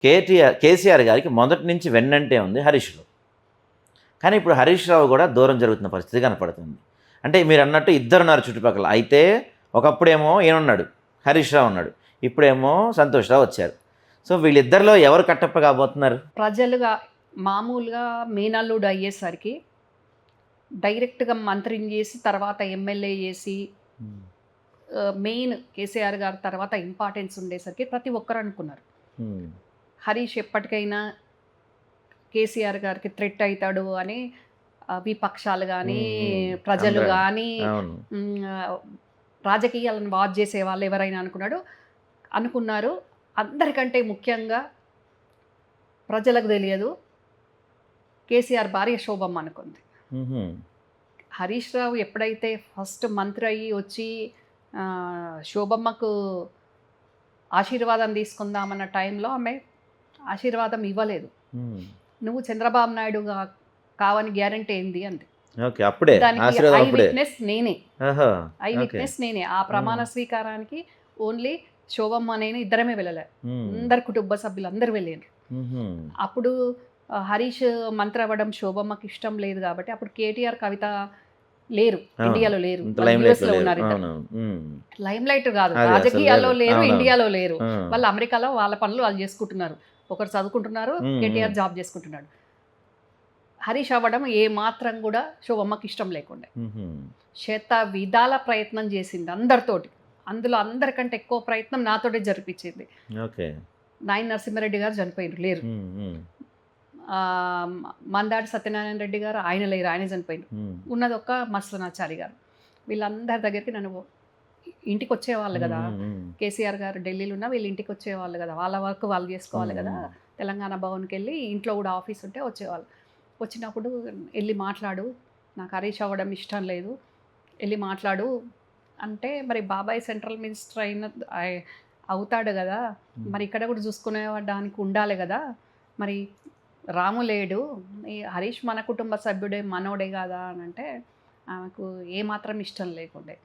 కేసీఆర్ గారికి మొదటి నుంచి వెన్నంటే ఉంది హరీష్‌రావు. కానీ ఇప్పుడు హరీష్ రావు కూడా దూరం జరుగుతున్న పరిస్థితి కనపడుతుంది. అంటే మీరు అన్నట్టు ఇద్దరున్నారు చుట్టుపక్కల. అయితే ఒకప్పుడేమో ఈయనున్నాడు, హరీష్ రావు ఉన్నాడు. ఇప్పుడేమో సంతోష్ రావు వచ్చారు. సో వీళ్ళిద్దరిలో ఎవరు కట్టప్ప కాబోతున్నారు? ప్రజలుగా మామూలుగా మేనల్లుడు అయ్యేసరికి డైరెక్ట్గా మంత్రిని చేసి తర్వాత ఎమ్మెల్యే చేసి మెయిన్ కేసీఆర్ గారి తర్వాత ఇంపార్టెన్స్ ఉండేసరికి ప్రతి ఒక్కరు అనుకున్నారు హరీష్ ఎప్పటికైనా కేసీఆర్ గారికి థ్రెట్ అవుతాడు అని విపక్షాలు కానీ ప్రజలు కానీ రాజకీయాలను వాచ్ చేసే వాళ్ళు ఎవరైనా అనుకున్నారు. అందరికంటే ముఖ్యంగా ప్రజలకు తెలియదు, కేసీఆర్ భార్య శోభమ్మ అనుకుంది. హరీష్ రావు ఎప్పుడైతే ఫస్ట్ మంత్రి అయ్యి వచ్చి శోభమ్మకు ఆశీర్వాదం తీసుకుందామన్న టైంలో ఆమె ఆశీర్వాదం ఇవ్వలేదు. నువ్వు చంద్రబాబు నాయుడు కావని గ్యారంటీ ఏంది అంది. దానికి ఐ విట్నెస్ నేనే. ఆ ప్రమాణ స్వీకారానికి ఓన్లీ శోభమ్మ నేను ఇద్దరమే వెళ్ళలే, అందరు కుటుంబ సభ్యులు అందరు వెళ్ళారు. అప్పుడు హరీష్ మంత్రి అవ్వడం శోభమ్మకి ఇష్టం లేదు కాబట్టి అప్పుడు కేటీఆర్ కవిత లేరు, ఇండియాలో లేరు, యూఎస్లో ఉన్నారు. లైమ్ లైట్ కాదు, రాజకీయాల్లో లేరు, ఇండియాలో లేరు. వాళ్ళు అమెరికాలో వాళ్ళ పనులు వాళ్ళు చేసుకుంటున్నారు. ఒకరు చదువుకుంటున్నారు, కేటీఆర్ జాబ్ చేసుకుంటున్నాడు. హరీష్ అవ్వడం ఏ మాత్రం కూడా శోభమ్మకి ఇష్టం లేకుండా చేత విధాల ప్రయత్నం చేసింది అందరితోటి. అందులో అందరికంటే ఎక్కువ ప్రయత్నం నాతోటే జరిపించింది. నాయన నరసింహారెడ్డి గారు చనిపోయారు, లేరు. మందాడి సత్యనారాయణ రెడ్డి గారు ఆయన లేరు, ఆయన చనిపోయారు. ఉన్నది ఒక్క మత్స్యనాచారి గారు. వీళ్ళందరి దగ్గరికి నన్ను ఇంటికి వచ్చేవాళ్ళు కదా, కేసీఆర్ గారు ఢిల్లీలో ఉన్న వీళ్ళు ఇంటికి వచ్చేవాళ్ళు కదా, వాళ్ళ వర్క్ వాళ్ళు చేసుకోవాలి కదా. తెలంగాణ భవన్కి వెళ్ళి ఇంట్లో కూడా ఆఫీస్ ఉంటే వచ్చేవాళ్ళు. వచ్చినప్పుడు వెళ్ళి మాట్లాడు, నాకు హరీష్ అవ్వడం ఇష్టం లేదు, వెళ్ళి మాట్లాడు అంటే, మరి బాబాయ్ సెంట్రల్ మినిస్టర్ అవుతాడు కదా, మరి ఇక్కడ కూడా చూసుకునేడానికి ఉండాలి కదా, మరి రాము లేడు, హరీష్ మన కుటుంబ సభ్యుడే మనోడే కదా అని అంటే ఆమెకు ఏమాత్రం ఇష్టం లేకుండే.